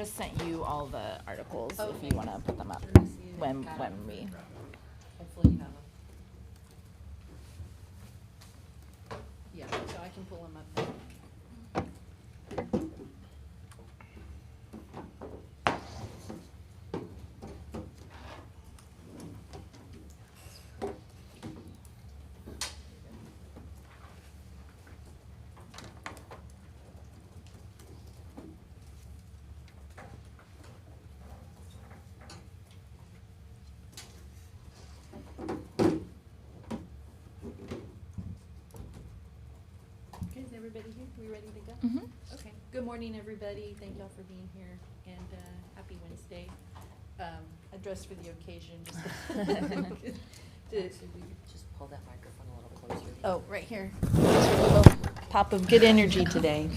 just sent you all the articles if Okay. you want to put them up Let me see if when I've got 'em. we. Hopefully you have them. Yeah, so I can pull them up now. Okay, is everybody here? We ready to go? Mhm. Okay. Good morning, everybody. Thank y'all for being here, and happy Wednesday. I dressed for the occasion. Just to- Actually, we could just pull that microphone a little closer. Oh, right here. Just a little pop of good energy today.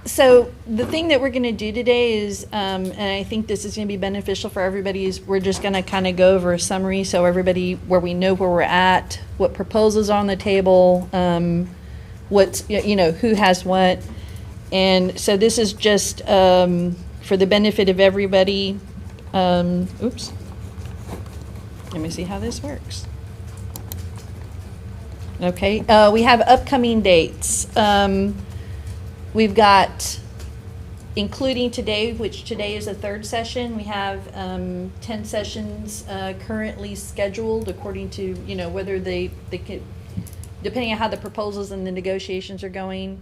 So the thing that we're going to do today is, and I think this is going to be beneficial for everybody, is we're just going to kind of go over a summary so everybody, where we know where we're at, what proposals are on the table, what's, who has what. And so this is just for the benefit of everybody. Oops. Let me see how this works. Okay, we have upcoming dates. We've got, including today, which today is the third session, we have 10 sessions currently scheduled according to, whether they could, depending on how the proposals and the negotiations are going.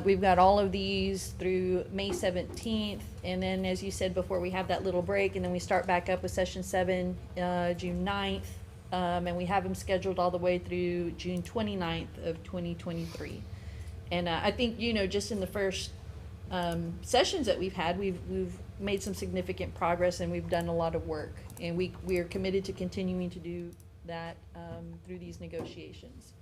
We've got all of these through May 17th, and then, as you said before, we have that little break, and then we start back up with session 7, June 9th, and we have them scheduled all the way through June 29th of 2023. And I think, just in the first sessions that we've had, we've made some significant progress, and we've done a lot of work, and we are committed to continuing to do that through these negotiations.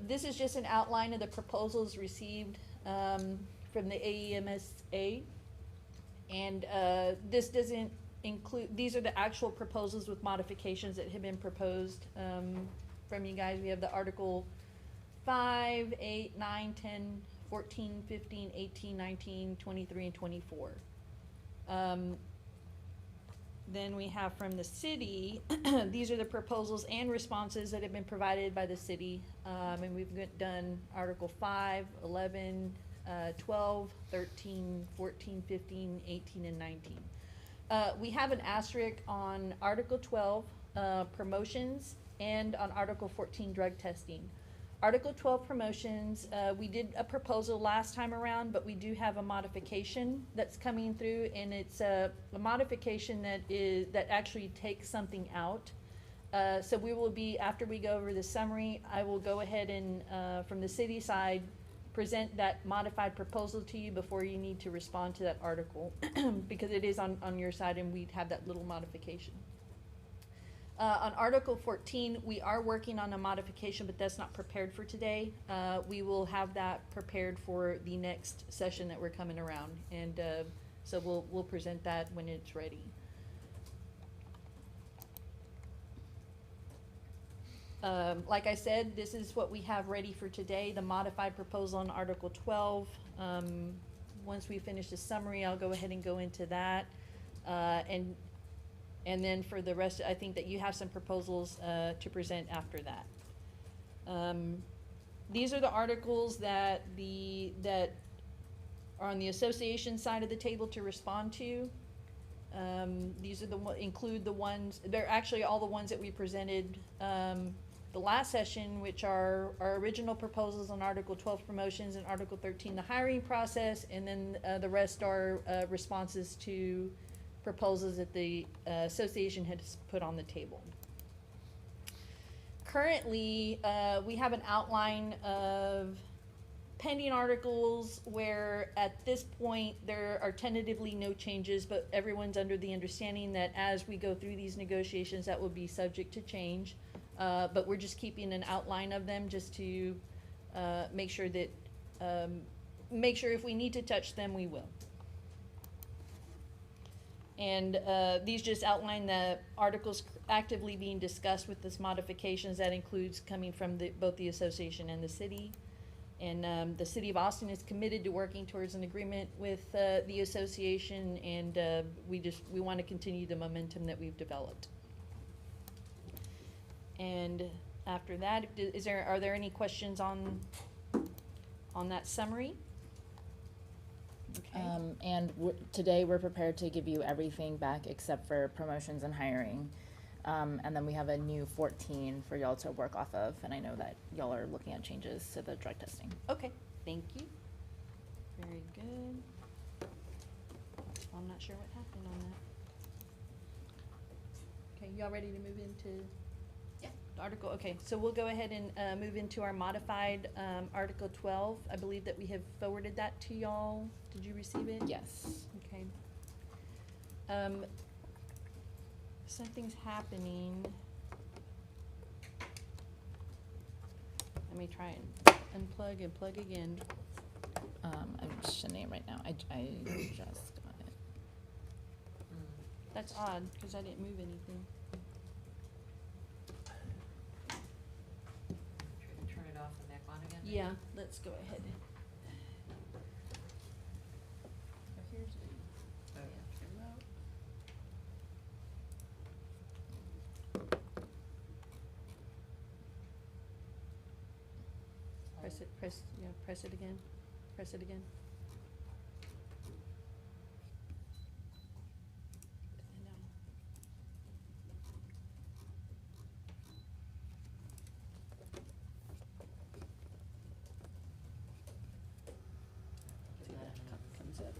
This is just an outline of the proposals received from the AEMSA. And this doesn't include, these are the actual proposals with modifications that have been proposed from you guys. We have the Article 5, 8, 9, 10, 14, 15, 18, 19, 23, and 24. Then we have from the city, these are the proposals and responses that have been provided by the city. And we've done Article 5, 11, 12, 13, 14, 15, 18, and 19. We have an asterisk on Article 12, promotions, and on Article 14, drug testing. Article 12 promotions, we did a proposal last time around, but we do have a modification that's coming through, and it's a modification that actually takes something out. So we will be, after we go over the summary, I will go ahead and, from the city side, present that modified proposal to you before you need to respond to that article, because it is on your side, and we'd have that little modification. On Article 14, we are working on a modification, but that's not prepared for today. We will have that prepared for the next session that we're coming around, and so we'll present that when it's ready. Like I said, this is what we have ready for today, the modified proposal on Article 12. Once we finish the summary, I'll go ahead and go into that. And then for the rest, I think that you have some proposals to present after that. These are the articles that are on the association side of the table to respond to. These are include the ones, they're actually all the ones that we presented the last session, which are our original proposals on Article 12 promotions and Article 13 the hiring process, and then the rest are responses to proposals that the association has put on the table. Currently, we have an outline of pending articles where at this point there are tentatively no changes, but everyone's under the understanding that as we go through these negotiations, that will be subject to change. But we're just keeping an outline of them just to make sure that, if we need to touch them, we will. And these just outline the articles actively being discussed with this modifications. That includes coming from both the association and the city. And the city of Austin is committed to working towards an agreement with the association, and we want to continue the momentum that we've developed. And after that, are there any questions on that summary? Okay. And today we're prepared to give you everything back except for promotions and hiring. And then we have a new 14 for y'all to work off of, and I know that y'all are looking at changes to the drug testing. Okay, thank you. Very good. I'm not sure what happened on that. Okay, y'all ready to move into Yeah. the article? Okay, so we'll go ahead and move into our modified Article 12. I believe that we have forwarded that to y'all. Did you receive it? Yes. Okay. Something's happening. Let me try and unplug and plug again. I'm Shanae right now. I just got it. That's odd, because I didn't move anything. Try to turn it off and back on again? Yeah, let's go ahead. So here's the Oh, yeah. remote. Press it again. Press it again. And now. See Give that that a minute. comes up.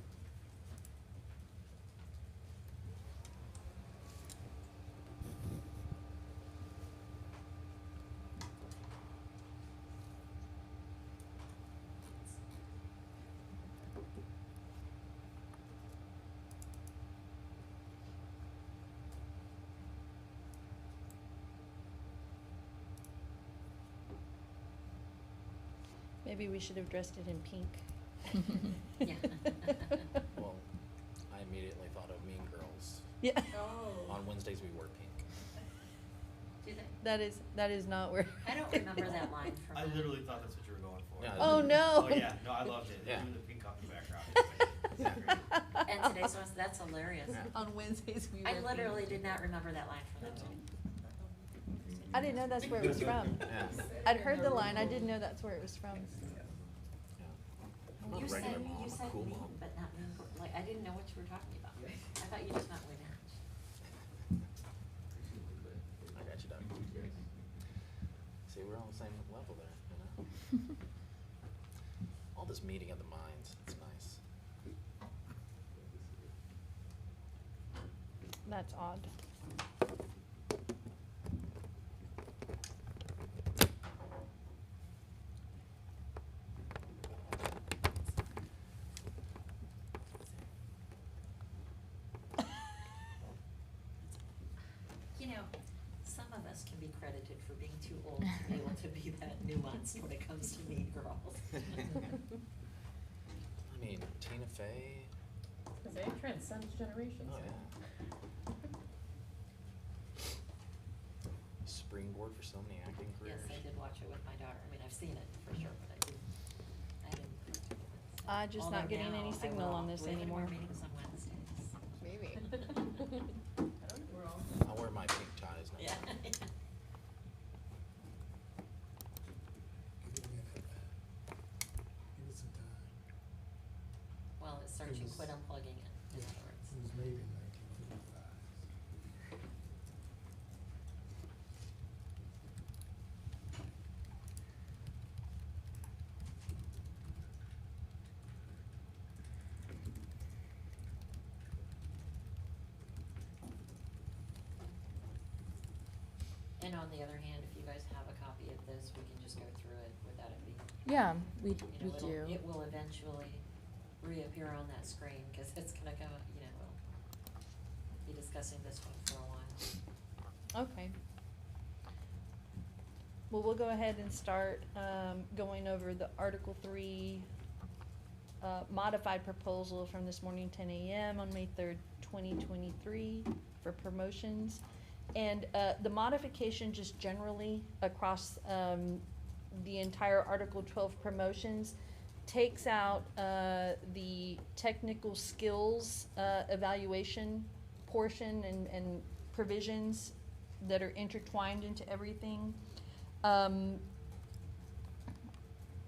Maybe we should have dressed it in pink. Yeah. Well, I immediately thought of Mean Girls. Yeah. Oh. On Wednesdays, we wear pink. Do they? That is not where. I don't remember that line from. I literally thought that's what you were going for. Yeah. Oh, no. Oh, yeah, no, I loved it. Yeah. Even the pink on the background. And today's one, that's hilarious. Yeah. On Wednesdays we I wear literally pink. did not remember that line from them. I didn't know that's where it was from. Yeah. I'd heard the line, I didn't know that's where it was from. Yeah. I'm not You a said, regular mom, you I'm said a cool mean, mom. but not mean, like, I didn't know what you were talking about. I thought you just meant we matched. I got you, Doug. See, we're on the same level there, you know? All this meeting of the minds, it's nice. That's odd. You know, some of us can be credited for being too old to be able to be that nuanced when it comes to Mean Girls. I mean, Tina Fey. It transcends generations. Oh, yeah. Springboard for so many acting Yes, careers. I did watch it with my daughter. I mean, I've seen it for sure, but I didn't. I'm just not Although getting now any I signal will. on this Do we have any more anymore. meetings on Wednesdays? Maybe. I'll wear my pink ties now. Yeah. Give it some time. Well, it starts, you was- quit unplugging it, in other words. It was maybe 1955. And on the other hand, if you guys have a copy of this, we can just go through it without it being, Yeah, we you know, do. it will eventually reappear on that screen, cause it's gonna go, you know, we'll be discussing this one for a while. Okay. Well, we'll go ahead and start going over the Article 3 modified proposal from this morning, 10 a.m. on May 3rd, 2023 for promotions. And the modification just generally across the entire Article 12 promotions, takes out the technical skills evaluation portion and provisions that are intertwined into everything. And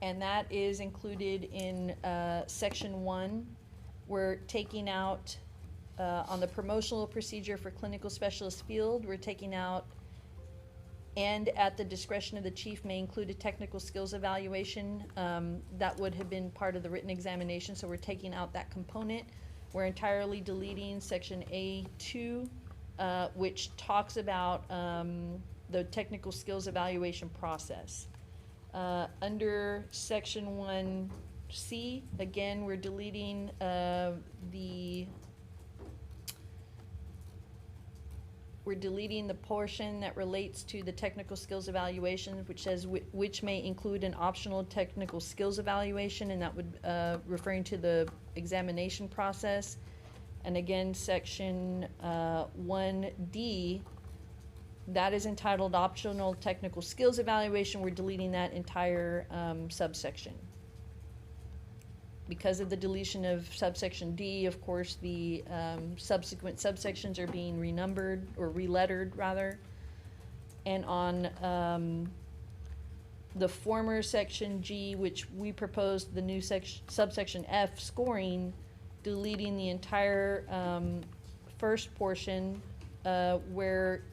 that is included in Section 1. We're taking out, on the promotional procedure for clinical specialist field, we're taking out, and at the discretion of the chief may include a technical skills evaluation. That would have been part of the written examination, so we're taking out that component. We're entirely deleting Section A2, which talks about the technical skills evaluation process. Under Section 1C, again, we're deleting the portion that relates to the technical skills evaluation, which says which may include an optional technical skills evaluation, and that would referring to the examination process. And again, Section 1D, that is entitled optional technical skills evaluation. We're deleting that entire subsection. Because of the deletion of subsection D, of course, the subsequent subsections are being renumbered, or relettered, rather. And on the former section G, which we proposed the new subsection F, scoring, deleting the entire first portion where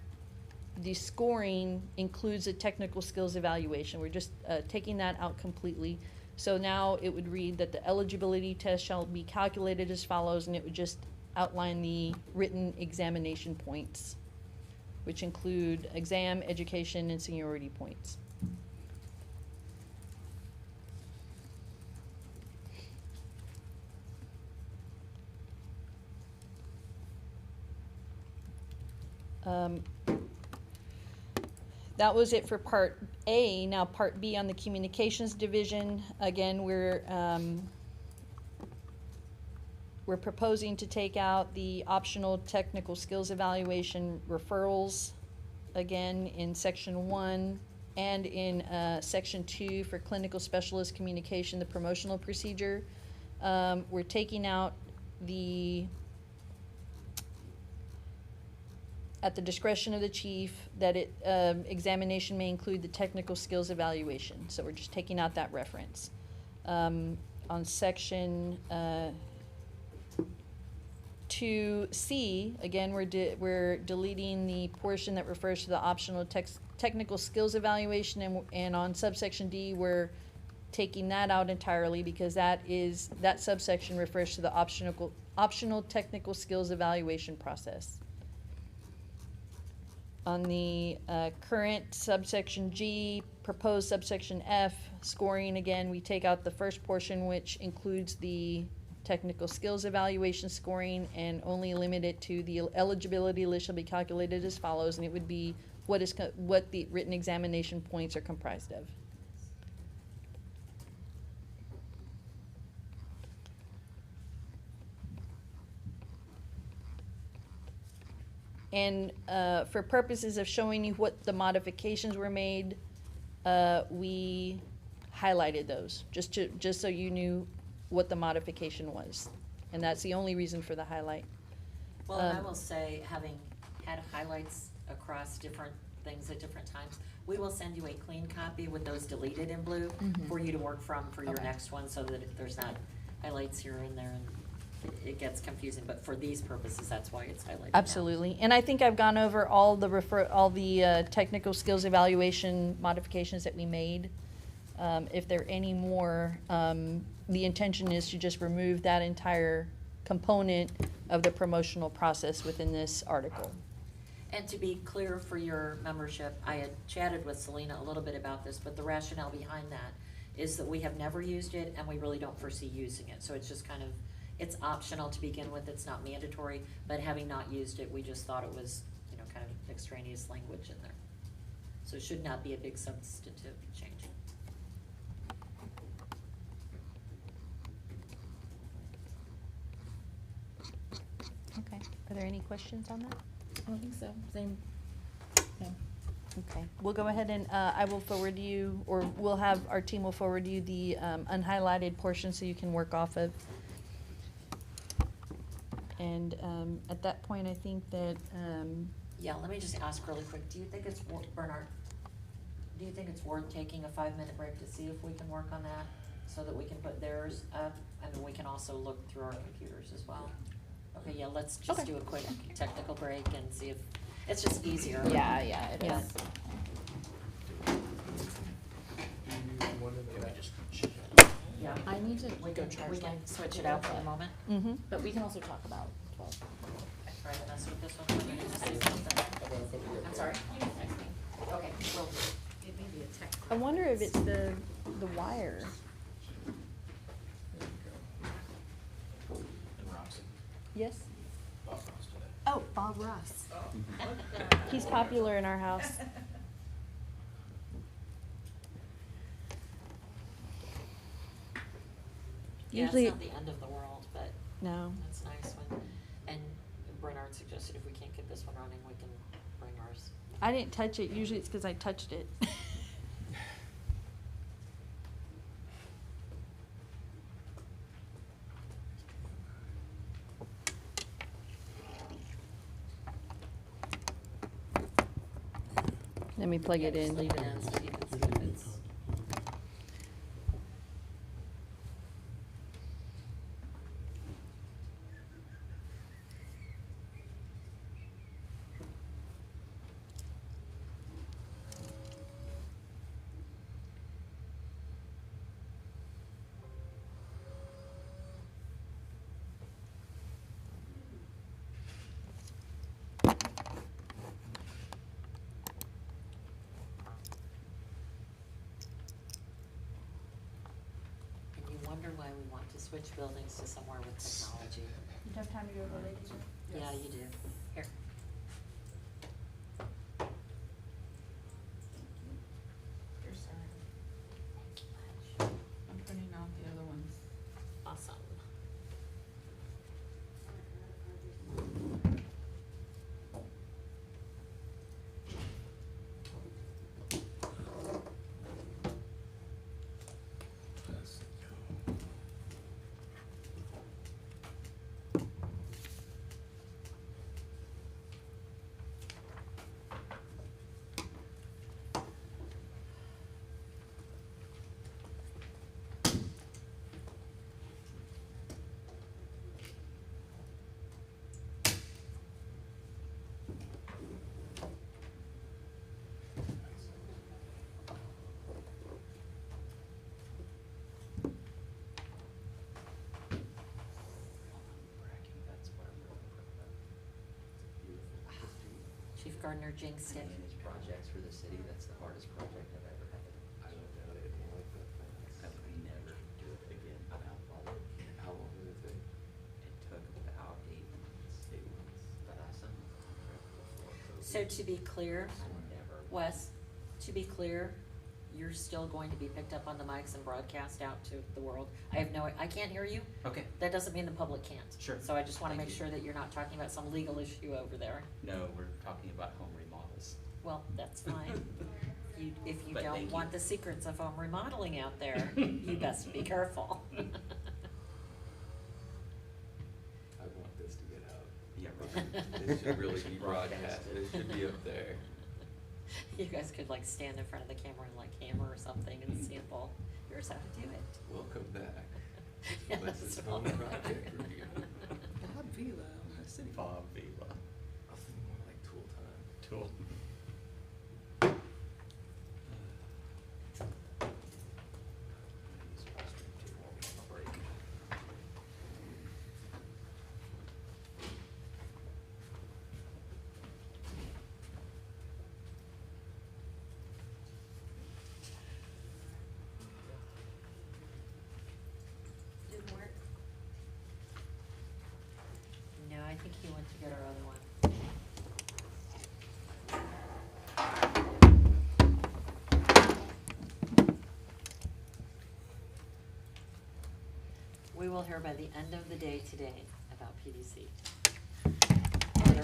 the scoring includes a technical skills evaluation. We're just taking that out completely. So now it would read that the eligibility test shall be calculated as follows, and it would just outline the written examination points, which include exam, education, and seniority points. That was it for Part A. Now Part B on the Communications Division. Again, we're proposing to take out the optional technical skills evaluation referrals, again, in Section 1 and in Section 2 for clinical specialist communication, the promotional procedure. We're taking out the at the discretion of the chief, that examination may include the technical skills evaluation. So we're just taking out that reference. On Section 2C, again, we're deleting the portion that refers to the optional technical skills evaluation, and on subsection D, we're taking that out entirely because that subsection refers to the optional technical skills evaluation process. On the current subsection G, proposed subsection F, scoring, again, we take out the first portion, which includes the technical skills evaluation scoring, and only limit it to the eligibility list shall be calculated as follows, and it would be what the written examination points are comprised of. And for purposes of showing you what the modifications were made, we highlighted those, just so you knew what the modification was. And that's the only reason for the highlight. Well, and I will say, having had highlights across different things at different times, we will send you a clean copy with those deleted in blue for you to work from for your Okay. next one, so that there's not highlights here and there, and it gets confusing, but for these purposes, that's why it's highlighted now. Absolutely. And I think I've gone over all the technical skills evaluation modifications that we made. If there are any more, the intention is to just remove that entire component of the promotional process within this article. And to be clear for your membership, I had chatted with Selena a little bit about this, but the rationale behind that is that we have never used it and we really don't foresee using it. So it's just kind of, it's optional to begin with, it's not mandatory, but having not used it, we just thought it was, kind of extraneous language in there. So it should not be a big substantive change. Okay. Are there any questions on that? I don't think so. Same. No. Okay, we'll go ahead and, I will forward you, or we'll have, our team will forward you the, unhighlighted portion so you can work off of. And, at that point, I think that, Yeah, let me just ask really quick, do you think it's Bernard, do you think it's worth taking a 5-minute break to see if we can work on that? So that we can put theirs up, and then we can also look through our computers as well? Okay, yeah, let's just Okay. do a quick technical break and see if, it's just easier. Yeah, yeah, it Yeah. is. Can we just check? Yeah. I need to We go can, charge we my can switch it out for a moment. mm-hmm. But we can also talk about 12. Try to mess with this one, we're gonna say something. I'm sorry? You can text me. Okay, will do. It may be a tech. I wonder if it's the wire. And Roxy, Yes? Bob Ross today. Oh, Bob Ross. He's popular in our house. Yeah, it's Usually, not the end of the world, but no. that's nice when, and Bernard suggested if we can't get this one running, we can bring ours. I didn't touch it. Usually it's because I touched it. Let me plug Yeah, it just in. leave it in so you can see if it's. And you wonder why we want to switch buildings to somewhere with technology. You have time to go to the ladies' room? Yeah, you do. Here. You're sorry. I'm printing out the other ones. Awesome. Chief Gardner jinxed it. Manage projects for the city, that's the hardest project I've ever had. I don't doubt it. I would never do it again. How long did it take? It took about 8 months. 8 months. But I somehow prepped before COVID. So to be clear, I never. Wes, to be clear, you're still going to be picked up on the mics and broadcast out to the world. I can't hear you. Okay. That doesn't mean the public can't. Sure. So I just wanna Thank make you. sure that you're not talking about some legal issue over there. No, we're talking about home remodels. Well, that's fine. If you But don't thank want you. the secrets of home remodeling out there, you best be careful. I want this to get out. Yeah, right. It should really be broadcasted, it should be up there. You guys could like stand in front of the camera and like hammer or something and sample, here's how to do it. Welcome back. Yeah, This is that's home right. project review. Bob Vila on the city. Bob Vila. I was thinking more like Tool Time. Tool. Use the restroom too while we have a break. Didn't work? No, I think he went to get our other one. We will hear by the end of the day today about PDC.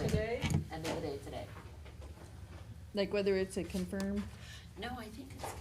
Today? End of the day today. Like whether it's a confirm? No, I think it's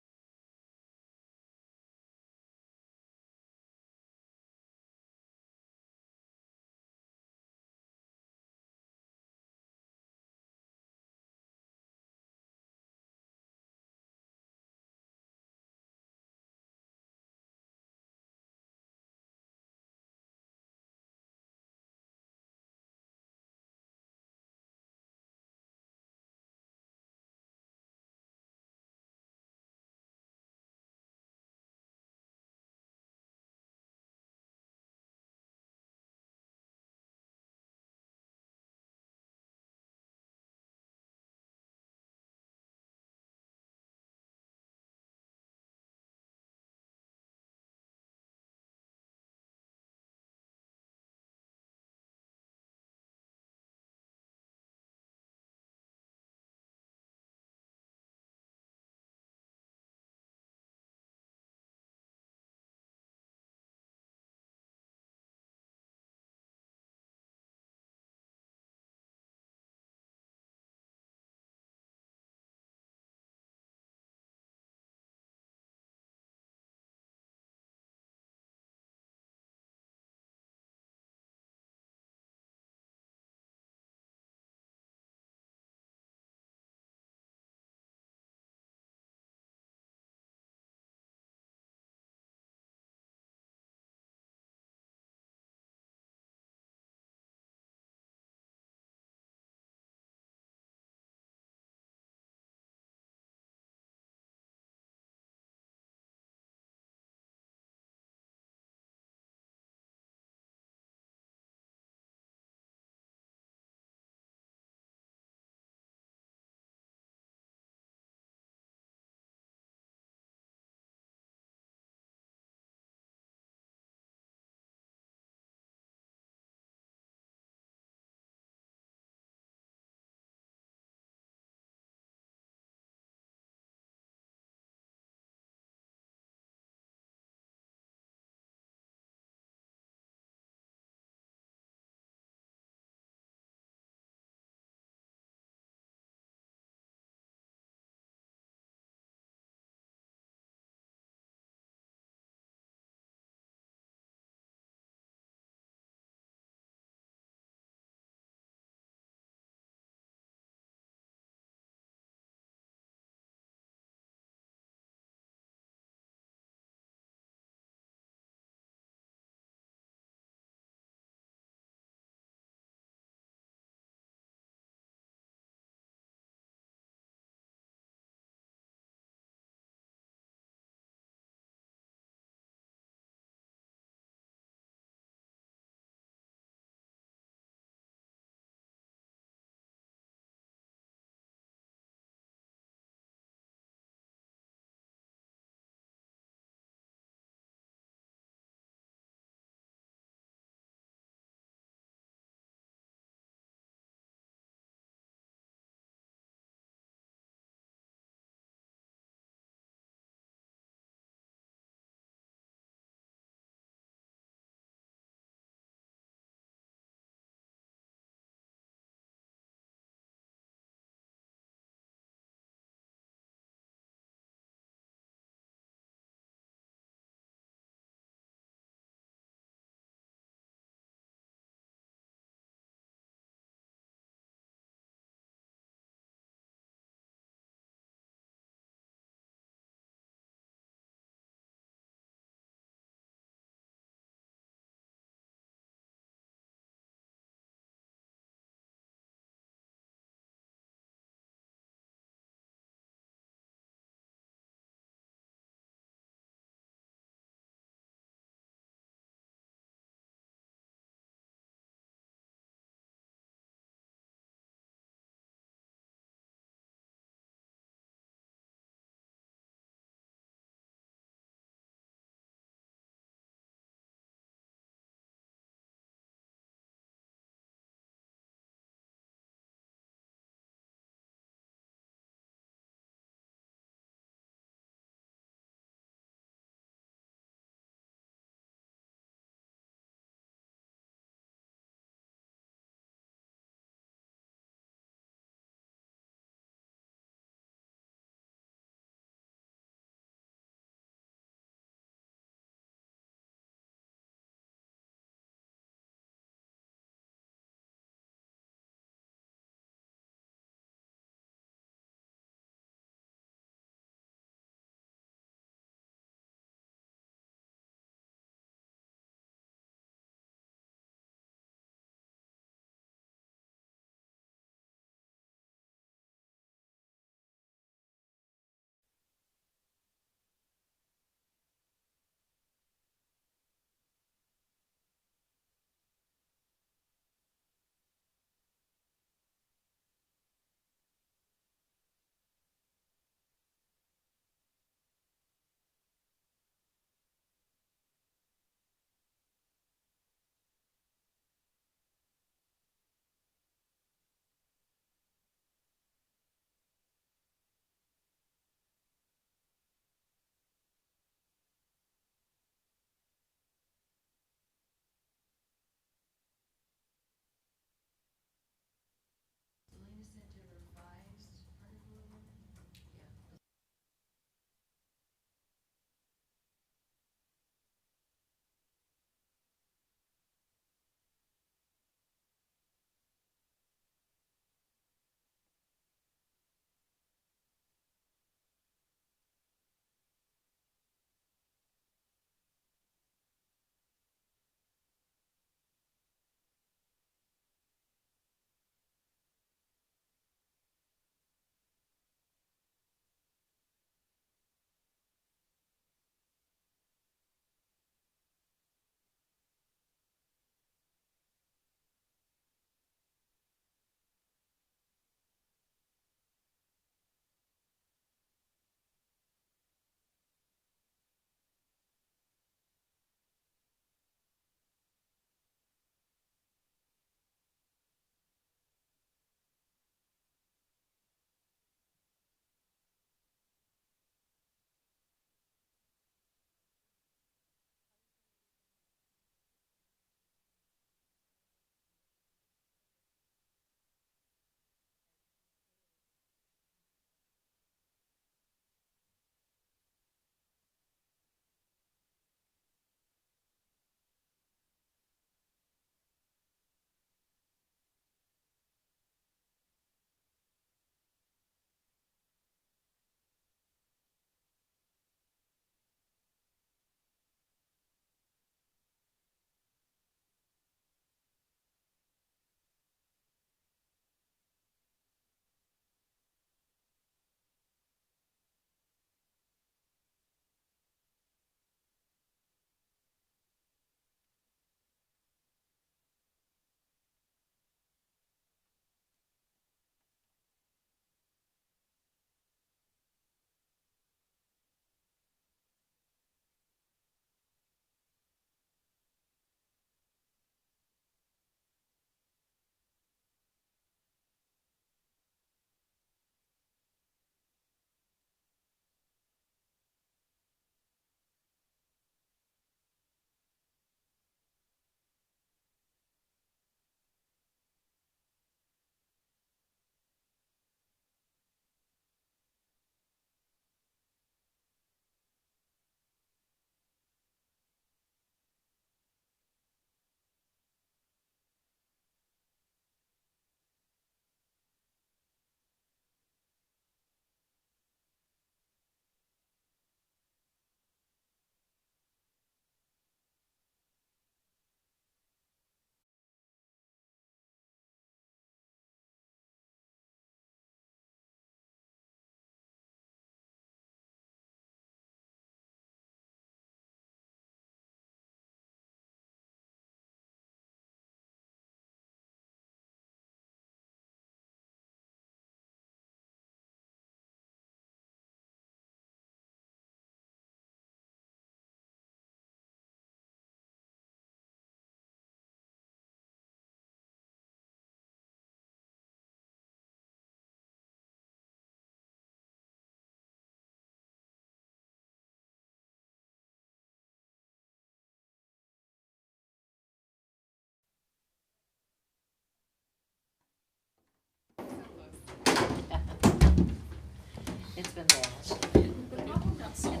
been lost. The problem got solved.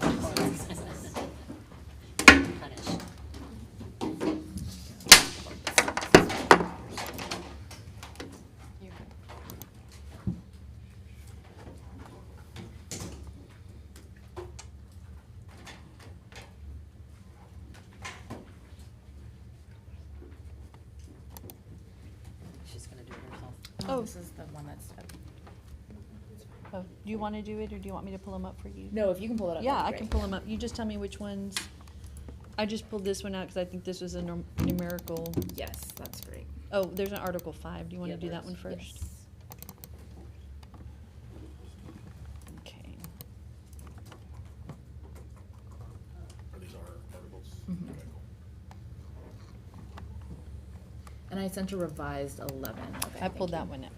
Punished. She's gonna do it herself. Oh. This is the one that's, Oh, do you want to do it, or do you want me to pull them up for you? no, if you can pull it up. Yeah, that'd I be can great. pull them up. You just tell me which ones. I just pulled this one out because I think this was a numerical. Yes, that's great. Oh, there's an Article 5. Do you want Yeah, to do that there one is. first? Yes. Okay. Are these our articles? Mhm. Okay, cool. And I sent a revised 11. Okay, I pulled thank that you. one up.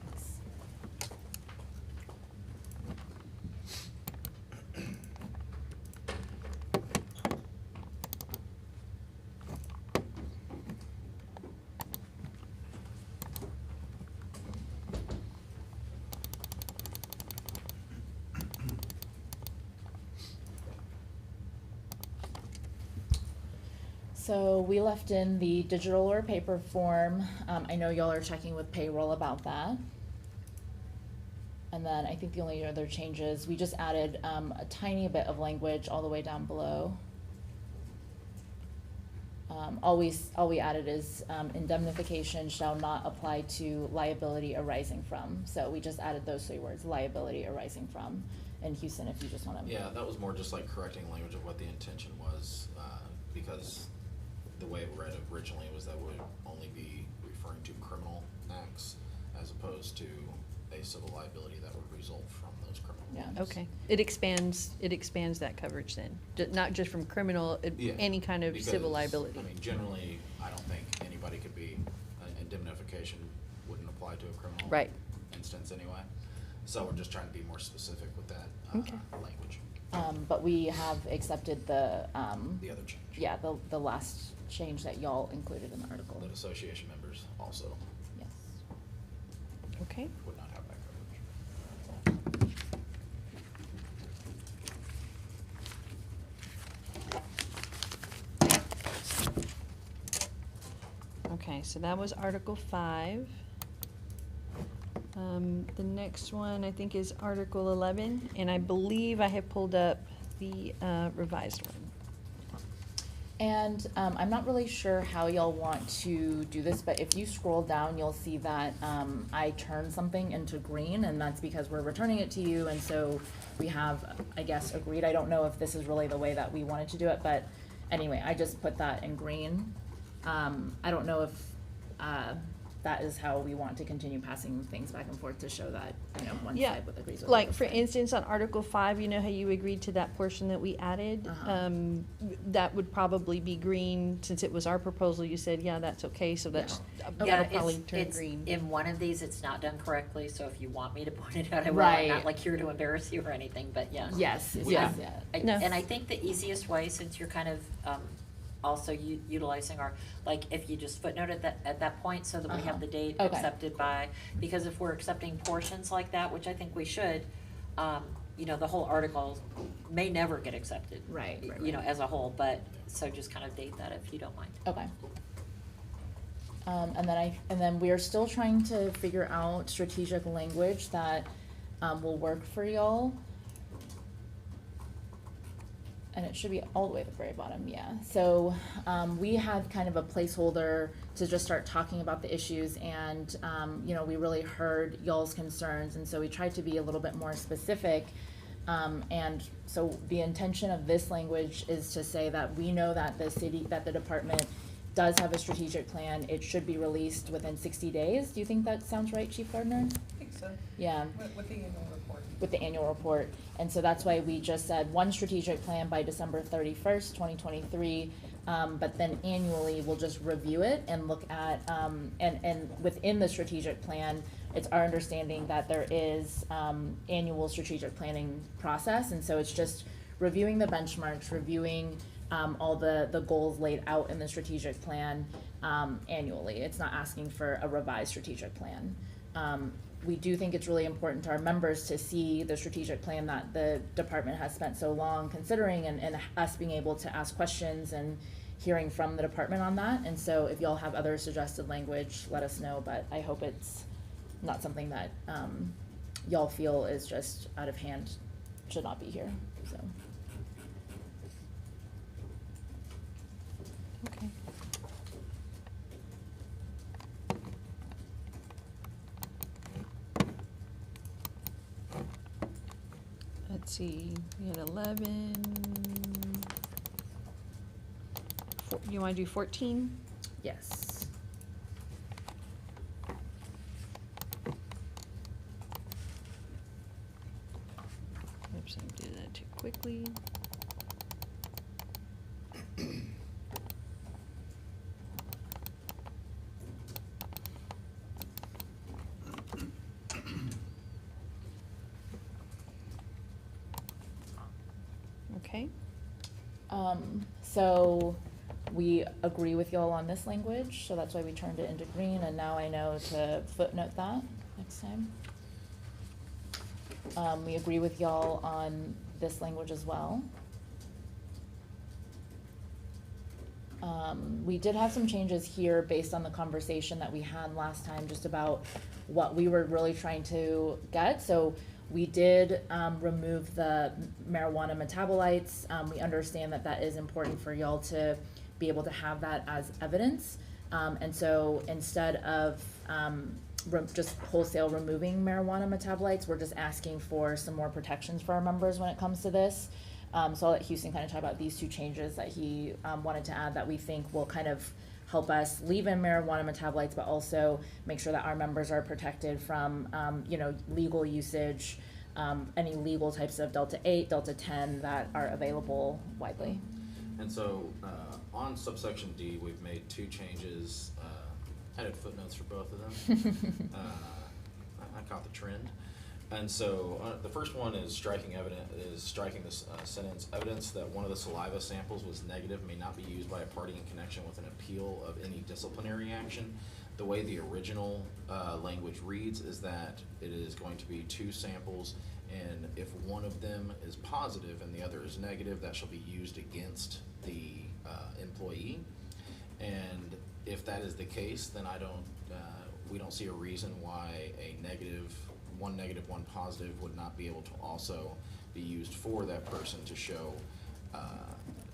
So we left in the digital or paper form. I know y'all are checking with payroll about that. And then I think the only other changes, we just added a tiny bit of language all the way down below. All we added is indemnification shall not apply to liability arising from. So we just added those 3 words, liability arising from. And Houston, if you just wanna. Yeah, that was more just like correcting language of what the intention was, because the way it read originally was that would only be referring to criminal acts as opposed to a civil liability that would result from those criminal Yeah. acts. Okay. It expands that coverage then, not just from criminal, Yeah, any kind of civil because, liability. I mean, generally, I don't think anybody could be, indemnification wouldn't apply to a criminal Right. instance anyway. So we're just trying to be more specific with that, Okay. language, But we have accepted the, the other change. yeah, the last change that y'all included in the article. That association members also Yes. Okay. would not have that coverage. Okay, so that was Article 5. The next one, I think, is Article 11, and I believe I have pulled up the revised one. And I'm not really sure how y'all want to do this, but if you scroll down, you'll see that I turned something into green, and that's because we're returning it to you, and so we have, I guess, agreed. I don't know if this is really the way that we wanted to do it, but anyway, I just put that in green. I don't know if that is how we want to continue passing things back and forth to show that, you know, one Yeah, side with agrees with the like, other for side. instance, on Article 5, you know how you agreed to that portion that we added? Uh-huh. That would probably be green, since it was our proposal, you said, yeah, that's okay, so that's, Yeah, that'll probably it's, turn it's, green. in one of these, it's not done correctly, so if you want me to point it out, I will. Right. I'm not like here to embarrass you or anything, but yeah. Yes, We yes, can- yeah. No. And I think the easiest way, since you're kind of, also utilizing our, like, if you just footnote at that point, so that we Uh-huh. have the date Okay. accepted by, because if we're accepting portions like that, which I think we should, you know, the whole article may never get accepted. Right, right, You know, right. as a whole, but, so just kind of date that if you don't mind. Okay. And then we are still trying to figure out strategic language that, will work for y'all. And it should be all the way at the very bottom, yeah. So, we had kind of a placeholder to just start talking about the issues and, you know, we really heard y'all's concerns, and so we tried to be a little bit more specific. And so the intention of this language is to say that we know that the department does have a strategic plan. It should be released within 60 days. Do you think that sounds right, Chief Gardner? I think so. Yeah. With the annual report. With the annual report. And so that's why we just said one strategic plan by December 31st, 2023. But then annually, we'll just review it and look at, and within the strategic plan, it's our understanding that there is annual strategic planning process. And so it's just reviewing the benchmarks, reviewing all the goals laid out in the strategic plan annually. It's not asking for a revised strategic plan. we do think it's really important to our members to see the strategic plan that the department has spent so long considering, and us being able to ask questions and hearing from the department on that. And so if y'all have other suggested language, let us know, but I hope it's not something that, y'all feel is just out of hand, should not be here, so. Okay. Let's see, we had 11. You wanna do 14? Yes. Oops, I did that too quickly. Okay, So we agree with y'all on this language, so that's why we turned it into green, and now I know to footnote that next time. We agree with y'all on this language as well. We did have some changes here based on the conversation that we had last time, just about what we were really trying to get. So we did, remove the marijuana metabolites. We understand that that is important for y'all to be able to have that as evidence. And so instead of, just wholesale removing marijuana metabolites, we're just asking for some more protections for our members when it comes to this. So I'll let Houston kind of talk about these two changes that he, wanted to add that we think will kind of help us leave in marijuana metabolites, but also make sure that our members are protected from, legal usage, any legal types of Delta 8, Delta 10 that are available widely. And so, on subsection D, we've made two changes, added footnotes for both of them. I caught the trend. And so, the first one is striking this sentence, evidence that one of the saliva samples was negative may not be used by a party in connection with an appeal of any disciplinary action. The way the original, language reads is that it is going to be two samples, and if one of them is positive and the other is negative, that shall be used against the, employee. And if that is the case, then we don't see a reason why one negative, one positive would not be able to also be used for that person to show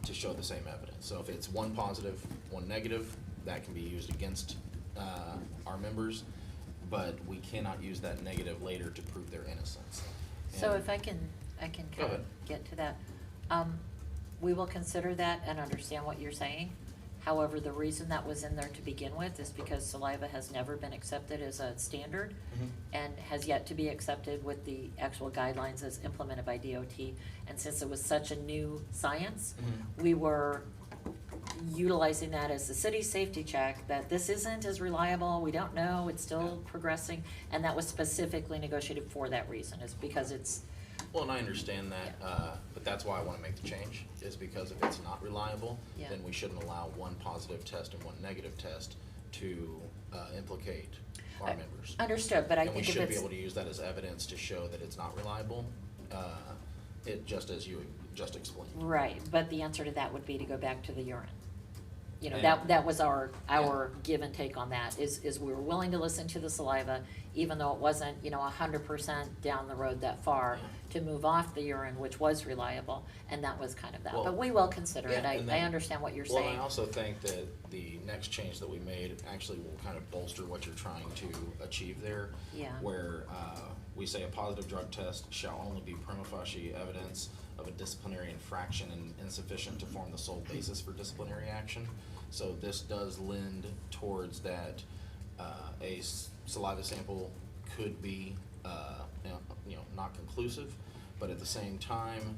the same evidence. So if it's one positive, one negative, that can be used against, our members, but we cannot use that negative later to prove their innocence. So And- if I can Go kind of ahead. get to that. We will consider that and understand what you're saying. However, the reason that was in there to begin with is because saliva has never been accepted as a standard Mhm. and has yet to be accepted with the actual guidelines as implemented by DOT. And since it was such a new science, Mhm. we were utilizing that as the city's safety check, that this isn't as reliable, we don't know, it's still progressing. And that was specifically negotiated for that reason, is because it's, Well, and I understand that, but that's why I wanna make the change, is because if it's not reliable, Yeah. then we shouldn't allow one positive test and one negative test to, implicate our members. understood, but I And we think if should be it's, able to use that as evidence to show that it's not reliable, just as you just explained. right, but the answer to that would be to go back to the urine. You know, And- that was our give and take on that, is we were willing to listen to the saliva, even though it wasn't, 100% down the road that far, to move off the urine, which was reliable, and that was kind of that. Well, But we will consider it, yeah, I and then- understand what you're Well, saying. I also think that the next change that we made actually will kind of bolster what you're trying to achieve there. Yeah. Where, we say a positive drug test shall only be prima facie evidence of a disciplinary infraction and insufficient to form the sole basis for disciplinary action. So this does lend towards that, saliva sample could be, not conclusive, but at the same time,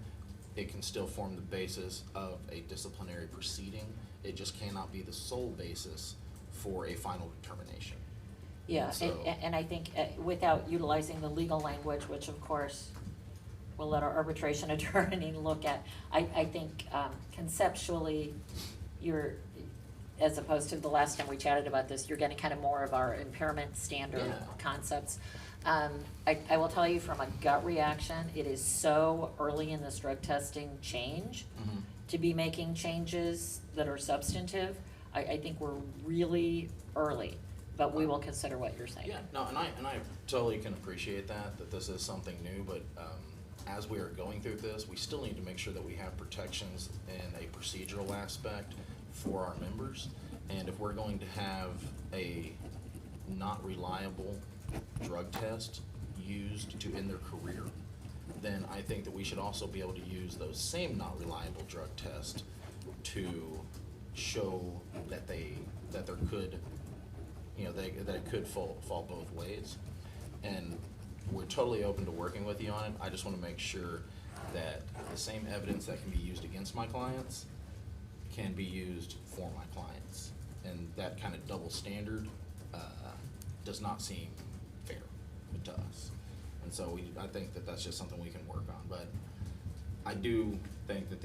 it can still form the basis of a disciplinary proceeding. It just cannot be the sole basis for a final determination. Yeah, So- and I think without utilizing the legal language, which of course we'll let our arbitration attorney look at, I think conceptually, as opposed to the last time we chatted about this, you're getting kind of more of our impairment standard Yeah. concepts. I will tell you from a gut reaction, it is so early in this drug testing change Mhm. to be making changes that are substantive. I think we're really early, but we will consider what you're saying. Yeah, no, and I totally can appreciate that this is something new, but, as we are going through this, we still need to make sure that we have protections in a procedural aspect for our members. And if we're going to have a not reliable drug test used to end their career, then I think that we should also be able to use those same not reliable drug tests to show that that there could, that it could fall both ways. And we're totally open to working with you on it. I just wanna make sure that the same evidence that can be used against my clients can be used for my clients. And that kind of double standard, does not seem fair to us. And so I think that that's just something we can work on. But I do think that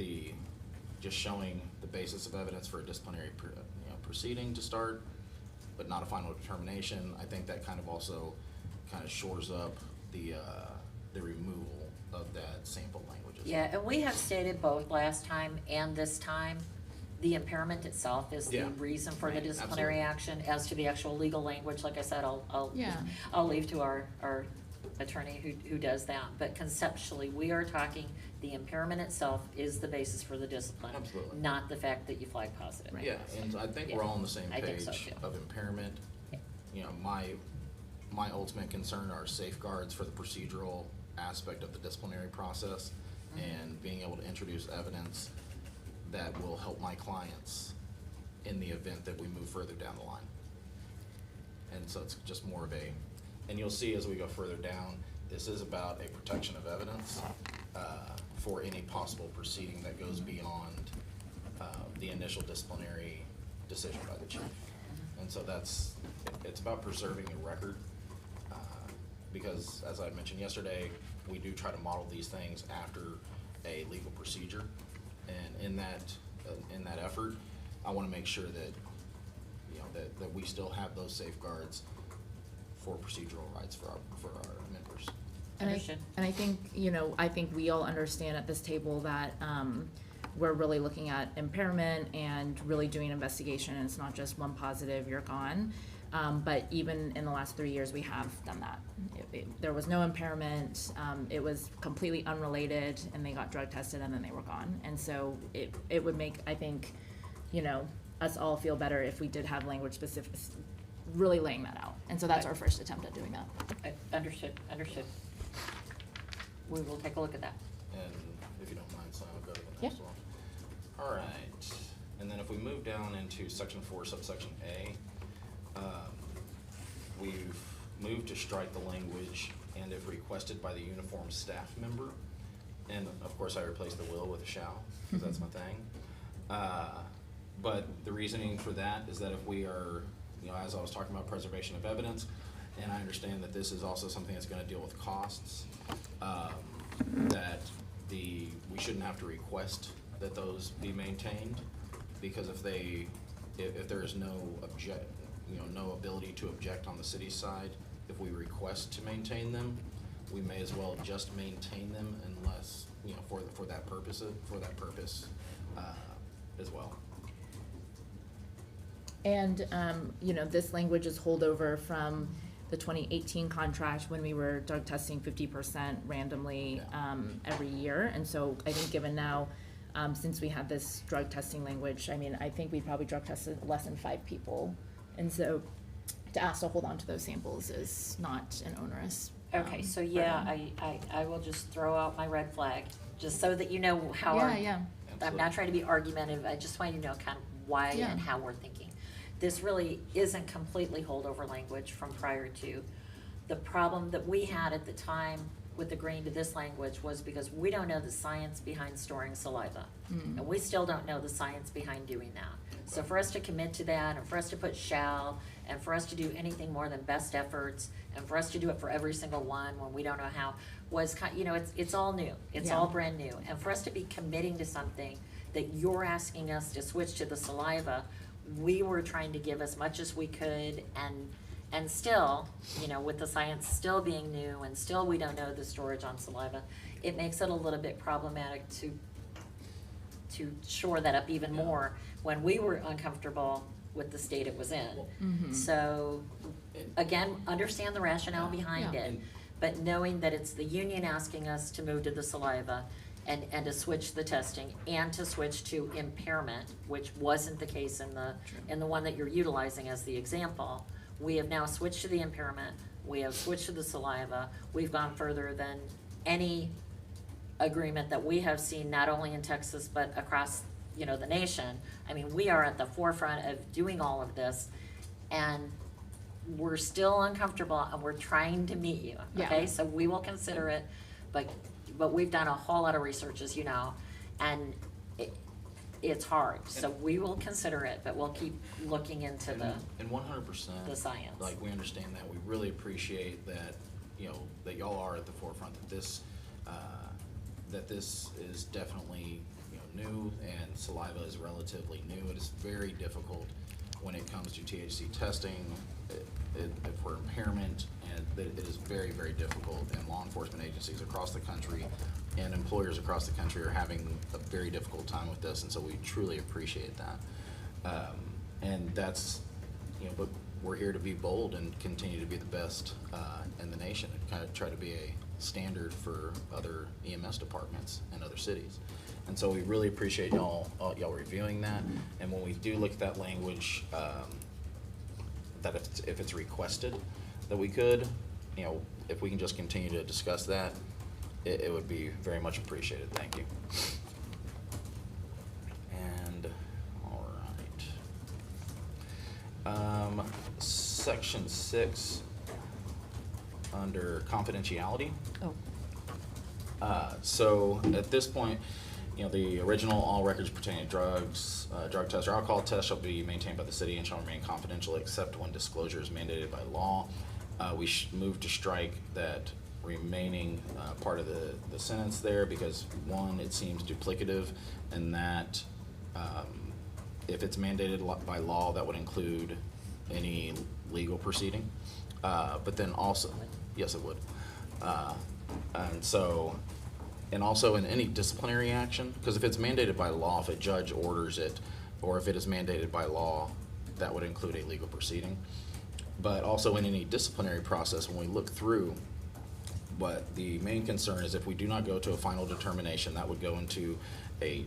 just showing the basis of evidence for a disciplinary proceeding to start, but not a final determination, I think that kind of also kind of shores up the removal of that sample languages. Yeah, and we have stated both last time and this time, the impairment itself is the Yeah. reason for the Right, disciplinary absolutely. action. As to the actual legal language, like I said, Yeah. I'll leave to our attorney who does that. But conceptually, we are talking, the impairment itself is the basis for the discipline. Absolutely. Not the fact that you flag positive. Right. Yeah, and I think we're all on the same I think page so, too. of impairment. Yeah. My ultimate concern are safeguards for the procedural aspect of the disciplinary process and being able to introduce evidence that will help my clients in the event that we move further down the line. And so it's just more of and you'll see as we go further down, this is about a protection of evidence for any possible proceeding that goes beyond the initial disciplinary decision by the chief. And so it's about preserving the record, because as I mentioned yesterday, we do try to model these things after a legal procedure. And in that effort, I wanna make sure that, that we still have those safeguards for procedural rights for our members. And Understood. I think, I think we all understand at this table that, we're really looking at impairment and really doing investigation, and it's not just one positive, you're gone. But even in the last 3 years, we have done that. There was no impairment, it was completely unrelated, and they got drug tested and then they were gone. And so it would make, I think, us all feel better if we did have language specific, really laying that out. And so that's our first attempt at doing that. Understood. We will take a look at that. And if you don't mind, so I'll go to the Yeah. next one. All right, and then if we move down into section 4, subsection A, we've moved to strike the language, and if requested by the uniformed staff member, and of course I replaced the will with a shall, because that's my thing. But the reasoning for that is that if we are, as I was talking about preservation of evidence, and I understand that this is also something that's gonna deal with costs, that we shouldn't have to request that those be maintained, because if there is no no ability to object on the city's side, if we request to maintain them, we may as well just maintain them unless, for that purpose as well. And, this language is holdover from the 2018 contract when we were drug testing 50% randomly every year. And so I think given now, since we had this drug testing language, I think we probably drug tested less than 5 people. And so to ask to hold on to those samples is not an onerous. Okay, so burden. yeah, I will just throw out my red flag, just so that you know how our. Yeah. I'm not trying to be argumentative, I just want you to know kind of why Yeah. and how we're thinking. This really isn't completely holdover language from prior to. The problem that we had at the time with agreeing to this language was because we don't know the science behind storing saliva. And we still don't know the science behind doing that. So for us to commit to that, and for us to put shall, and for us to do anything more than best efforts, and for us to do it for every single one when we don't know how, was it's all new. It's Yeah. all brand new. And for us to be committing to something that you're asking us to switch to the saliva, we were trying to give as much as we could, and still, you know, with the science still being new and still we don't know the storage on saliva, it makes it a little bit problematic to shore that up even Yeah. more when we were uncomfortable with the state it was in. Mhm. So, again, understand the rationale behind Yeah. it, but knowing that it's the union asking us to move to the saliva and to switch the testing and to switch to impairment, which wasn't the case in the one that you're utilizing as the example. We have now switched to the impairment, we have switched to the saliva, we've gone further than any agreement that we have seen, not only in Texas, but across, you know, the nation. I mean, we are at the forefront of doing all of this, and we're still uncomfortable, and we're trying to meet you, Yeah. okay? So we will consider it, but we've done a whole lot of research, as you know, and it's hard, so we will consider it, but we'll keep looking into the, And 100%. the science. Like, we understand that, we really appreciate that, you know, that y'all are at the forefront, that this is definitely, you know, new, and saliva is relatively new. It is very difficult when it comes to THC testing, for impairment, and it is very, very difficult, and law enforcement agencies across the country and employers across the country are having a very difficult time with this, and so we truly appreciate that. And that's, you know, but we're here to be bold and continue to be the best in the nation, and kind of try to be a standard for other EMS departments and other cities. And so we really appreciate y'all reviewing that. And when we do look at that language, that if it's requested that we could, you know, if we can just continue to discuss that, it would be very much appreciated. Thank you. And, all right. Section 6, under confidentiality. Oh, So at this point, you know, the original all records pertaining to drugs, drug tests or alcohol tests shall be maintained by the city and shall remain confidential except when disclosure is mandated by law. We moved to strike that remaining part of the sentence there because, one, it seems duplicative, and that if it's mandated by law, that would include any legal proceeding. But then also, yes, it would. And so, and also in any disciplinary action, because if it's mandated by law, if a judge orders it, or if it is mandated by law, that would include a legal proceeding. But also in any disciplinary process, when we look through, but the main concern is if we do not go to a final determination, that would go into I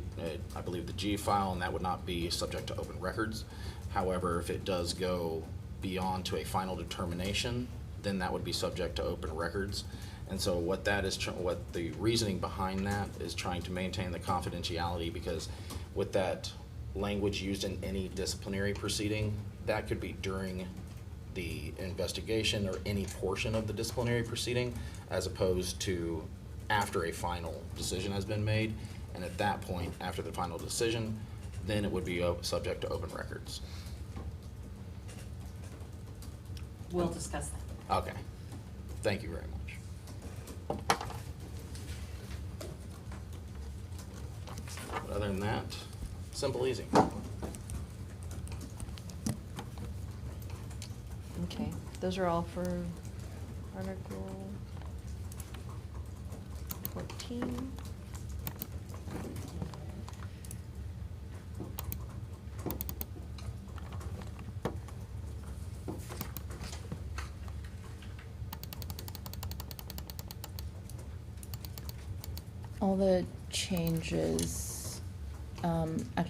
believe the G file, and that would not be subject to open records. However, if it does go beyond to a final determination, then that would be subject to open records. And so what that is, what the reasoning behind that is trying to maintain the confidentiality, because with that language used in any disciplinary proceeding, that could be during the investigation or any portion of the disciplinary proceeding, as opposed to after a final decision has been made. And at that point, after the final decision, then it would be subject to open records. We'll discuss that. Okay, thank you very much. But other than that, simple, easy. okay. Those are all for Article 14. All the changes,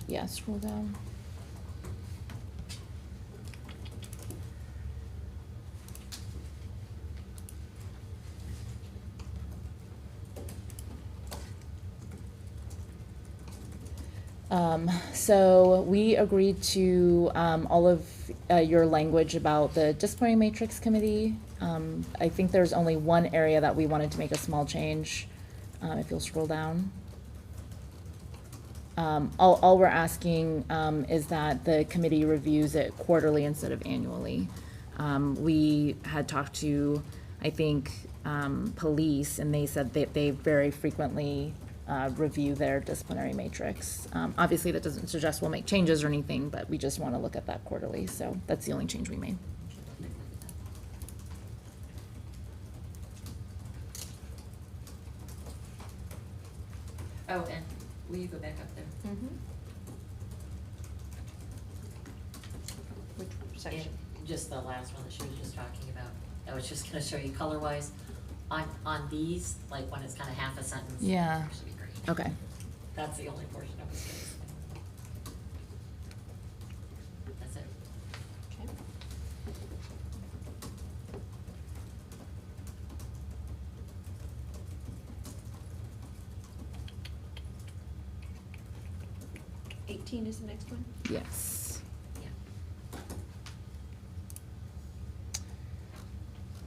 yeah, scroll down. So we agreed to, all of, your language about the disciplinary matrix committee. I think there's only one area that we wanted to make a small change, if you'll scroll down. All we're asking, is that the committee reviews it quarterly instead of annually. We had talked to, I think, police, and they said that they very frequently review their disciplinary matrix. Obviously, that doesn't suggest we'll make changes or anything, but we just want to look at that quarterly, so that's the only change we made. Oh, and will you go back up there? Which section? And just the last one that she was just talking about. I was just gonna show you color-wise. On these, like when it's kinda half a sentence. Yeah. Should be great. Okay. That's the only portion I was gonna say. That's it. Okay. Eighteen is the next one? Yes. Yeah.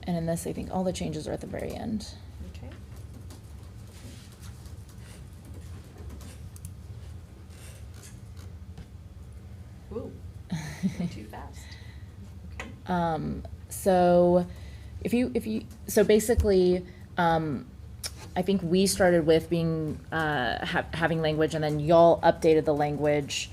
And in this, I think all the changes are at the very end. Okay. Ooh, went too fast. Okay. So so basically, I think we started with being, having language and then y'all updated the language.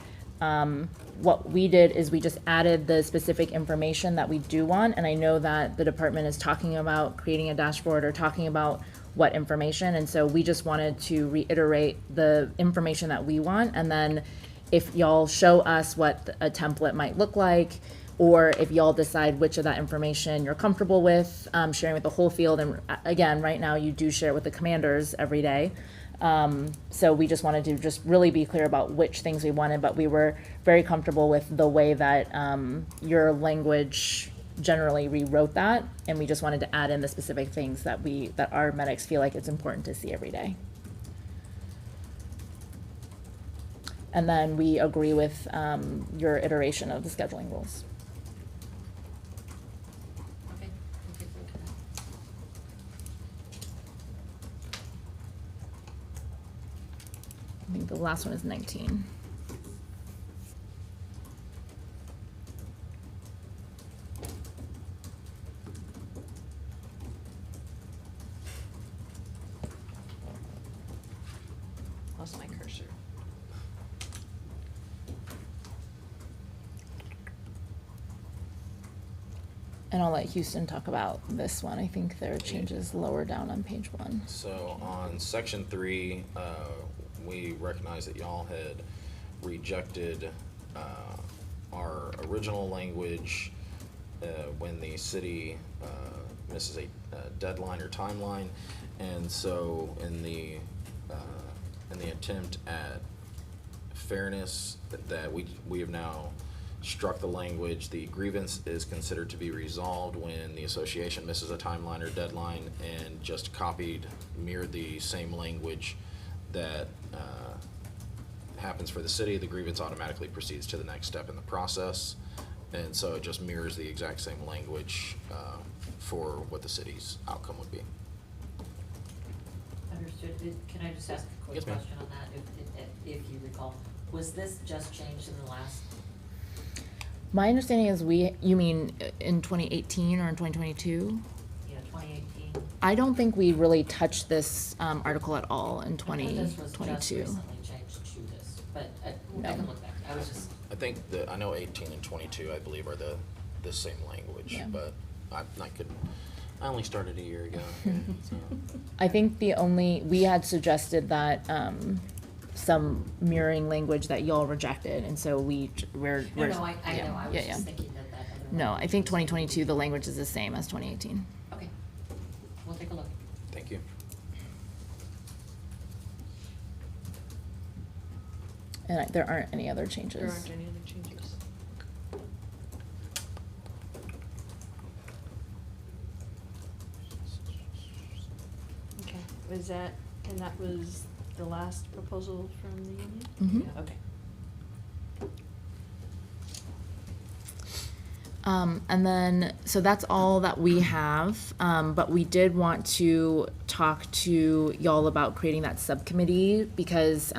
What we did is we just added the specific information that we do want, and I know that the department is talking about creating a dashboard or talking about what information, and so we just wanted to reiterate the information that we want, and then if y'all show us what a template might look like, or if y'all decide which of that information you're comfortable with, sharing with the whole field, and again, right now you do share with the commanders every day. So we just wanted to just really be clear about which things we wanted, but we were very comfortable with the way that, your language generally rewrote that, and we just wanted to add in the specific things that our medics feel like it's important to see every day. And then we agree with, your iteration of the scheduling rules. Okay. We'll take a look at that. I think the last one is 19. Lost my cursor. And I'll let Houston talk about this one. I think there are changes lower down on page 1. So on section 3, we recognize that y'all had rejected our original language when the city misses a deadline or timeline, and so in the attempt at fairness that we have now struck the language, the grievance is considered to be resolved when the association misses a timeline or deadline, and just mirrored the same language that happens for the city. The grievance automatically proceeds to the next step in the process, and so it just mirrors the exact same language for what the city's outcome would be. Understood. Can I just ask a quick Yes, ma'am. question on that, if you recall? Was this just changed in the last? My understanding is you mean in 2018 or in 2022? Yeah, 2018. I don't think we really touched this article at all in I thought this was just 2022. recently changed to this, but I No. can look back. I was just, I think I know 18 and 22, I believe, are the same language, Yeah. but I only started a year ago. So. I think we had suggested that some mirroring language that y'all rejected, and so we're. no, I yeah, know, I was yeah, yeah. just thinking that other. No, I language think was- 2022, the language is the same as 2018. Okay, we'll take a look. Thank you. And there aren't any other changes. There aren't any other changes. Okay, and that was the last proposal from the union? Mhm. Yeah, okay. And then, so that's all that we have, but we did want to talk to y'all about creating that subcommittee, because,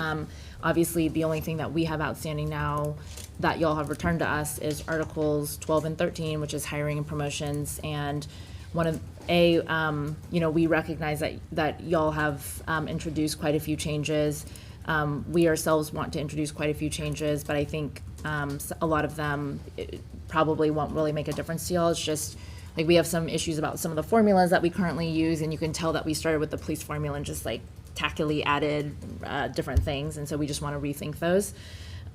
obviously, the only thing that we have outstanding now that y'all have returned to us is Articles 12 and 13, which is hiring and promotions, and one of, you know, we recognize that y'all have introduced quite a few changes. We ourselves want to introduce quite a few changes, but I think a lot of them probably won't really make a difference to y'all. It's just, like, we have some issues about some of the formulas that we currently use, and you can tell that we started with the police formula and just like tackily added different things, and so we just want to rethink those.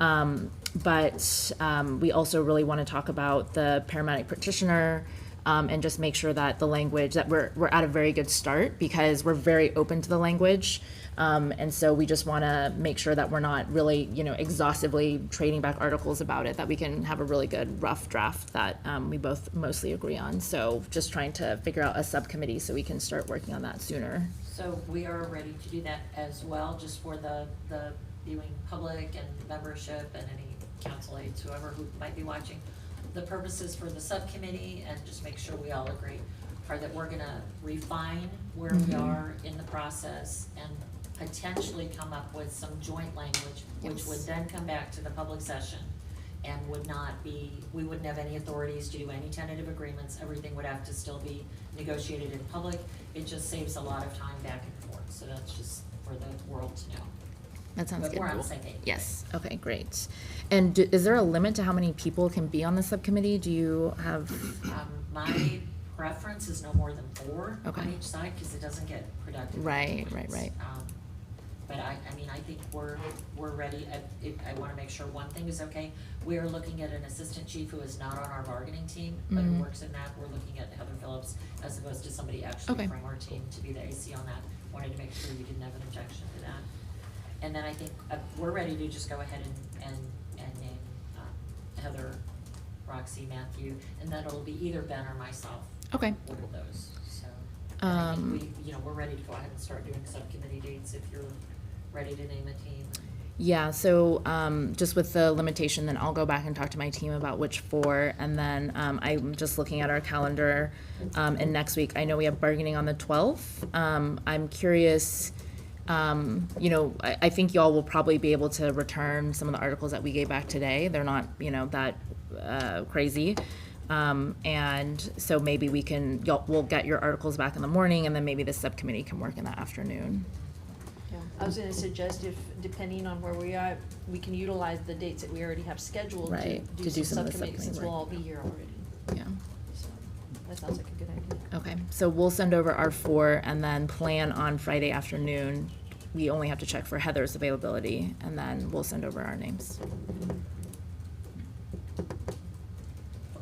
But we also really want to talk about the paramedic practitioner, and just make sure that the language, that we're at a very good start, because we're very open to the language. And so we just want to make sure that we're not really, you know, exhaustively trading back articles about it, that we can have a really good rough draft that we both mostly agree on. So just trying to figure out a subcommittee so we can start working on that sooner. So we are ready to do that as well, just for the viewing public and membership and any council aides, whoever who might be watching. The purposes for the subcommittee, and just make sure we all agree, are that we're gonna refine where we are in the process and potentially come up with some joint language, which would then come back to the public session and would not be, we wouldn't have any authorities to do any tentative agreements. Everything would have to still be negotiated in public. It just saves a lot of time back and forth, so that's just for the world to know. That sounds But good. we're on the same page. Yes, okay, great. And is there a limit to how many people can be on the subcommittee? Do you have, My preference is no more than 4 Okay. on each side, because it doesn't get productive. Right. But I mean, I think we're ready. I wanna make sure one thing is okay. We are looking at an assistant chief who is not on our bargaining team, but who Mhm. works in that. We're looking at Heather Phillips as opposed to somebody actually Okay. from our team to be the AC on that. Wanted to make sure you didn't have an objection to that. And then I think, we're ready to just go ahead and name, Heather, Roxy, Matthew, and then it'll be either Ben or myself. Okay. One of those, so. And I think Um, we're ready to go ahead and start doing subcommittee dates if you're ready to name a team. yeah, so just with the limitation, then I'll go back and talk to my team about which 4. And then I'm just looking at our calendar, and next week, I know we have bargaining on the 12th. I'm curious, you know, I think y'all will probably be able to return some of the articles that we gave back today. They're not, you know, that crazy. And so maybe we'll get your articles back in the morning, and then maybe the subcommittee can work in the afternoon. Yeah, I was gonna suggest if, depending on where we are, we can utilize the dates that we already have scheduled Right, to to do do some some of the subcommittees, since subcommittee we'll all work. be here already. Yeah. So, that sounds like a good idea. Okay, so we'll send over our 4 and then plan on Friday afternoon. We only have to check for Heather's availability, and then we'll send over our names.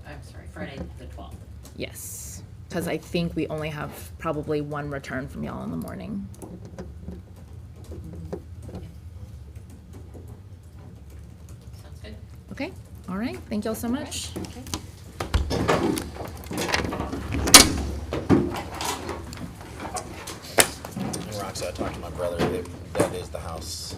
I'm sorry, Friday the 12th. Yes, because I think we only have probably 1 return from y'all in the morning. Sounds good. Okay, all right, thank y'all so much. Okay. And Roxy, I talked to my brother, that is the house,